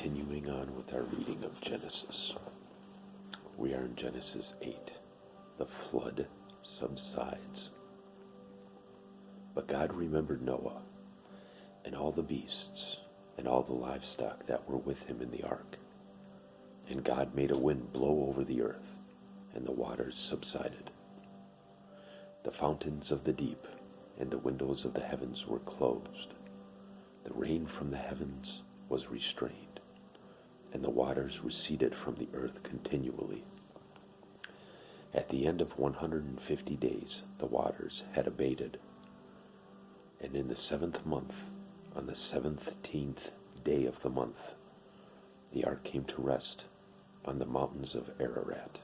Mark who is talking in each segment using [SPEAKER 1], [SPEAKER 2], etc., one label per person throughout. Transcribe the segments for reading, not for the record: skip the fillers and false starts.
[SPEAKER 1] Continuing on with our reading of Genesis. We are in Genesis 8. The flood subsides. But God remembered Noah, and all the beasts, and all the livestock that were with him in the ark. And God made a wind blow over the earth, and the waters subsided. The fountains of the deep and the windows of the heavens were closed. The rain from the heavens was restrained, and the waters receded from the earth continually. At the end of 150 days, the waters had abated. And in the 7th month, on the 17th day of the month, the ark came to rest on the mountains of Ararat.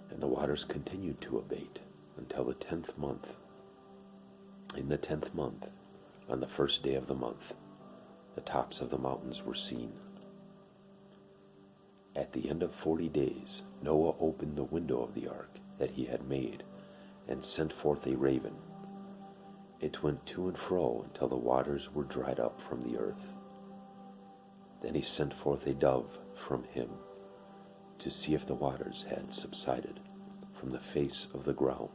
[SPEAKER 1] And the waters continued to abate until the 10th month. In the 10th month, on the 1st day of the month, the tops of the mountains were seen. At the end of 40 days, Noah opened the window of the ark that he had made and sent forth a raven. It went to and fro until the waters were dried up from the earth. Then he sent forth a dove from him to see if the waters had subsided from the face of the ground.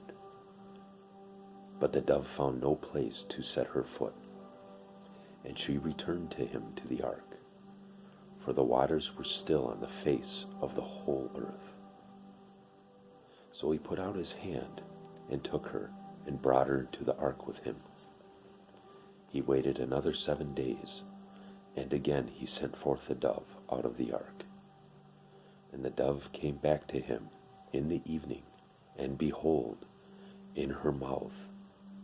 [SPEAKER 1] But the dove found no place to set her foot, and she returned to him to the ark, for the waters were still on the face of the whole earth. So he put out his hand and took her and brought her into the ark with him. He waited another 7 days, and again he sent forth the dove out of the ark. And the dove came back to him in the evening, and behold, in her mouth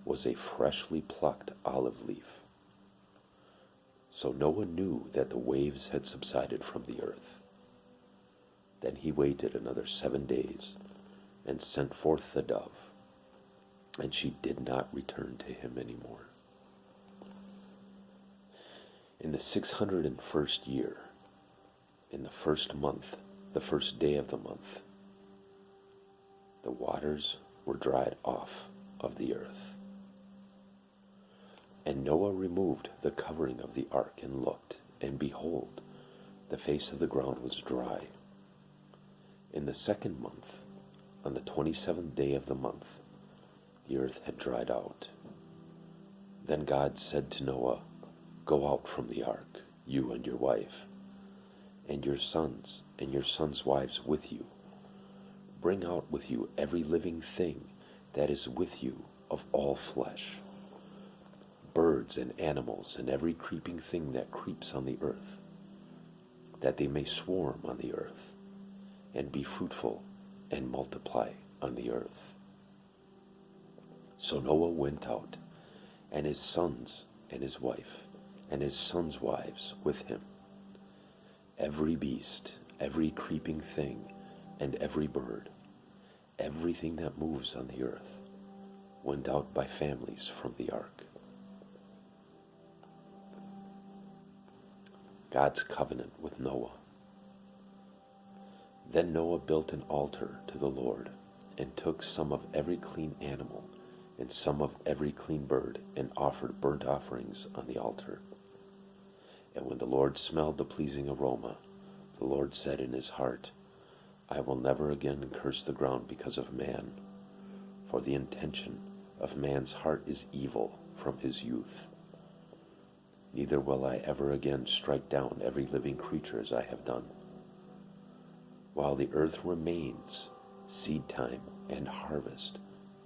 [SPEAKER 1] was a freshly plucked olive leaf. So Noah knew that the waves had subsided from the earth. Then he waited another 7 days and sent forth the dove, and she did not return to him anymore. In the 601st year, in the 1st month, the 1st day of the month, the waters were dried off of the earth. And Noah removed the covering of the ark and looked, and behold, the face of the ground was dry. In the 2nd month, on the 27th day of the month, the earth had dried out. Then God said to Noah, "Go out from the ark, you and your wife, and your sons and your sons' wives with you. Bring out with you every living thing that is with you of all flesh, birds and animals and every creeping thing that creeps on the earth, that they may swarm on the earth, and be fruitful and multiply on the earth." So Noah went out, and his sons and his wife, and his sons' wives with him. Every beast, every creeping thing, and every bird, everything that moves on the earth, went out by families from the ark. God's covenant with Noah. Then Noah built an altar to the Lord, and took some of every clean animal and some of every clean bird, and offered burnt offerings on the altar. And when the Lord smelled the pleasing aroma, the Lord said in his heart, "I will never again curse the ground because of man, for the intention of man's heart is evil from his youth. Neither will I ever again strike down every living creature as I have done. While the earth remains, seed time and harvest,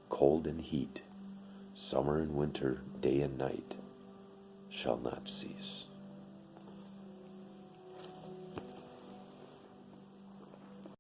[SPEAKER 1] cold and heat, summer and winter, day and night, shall not cease."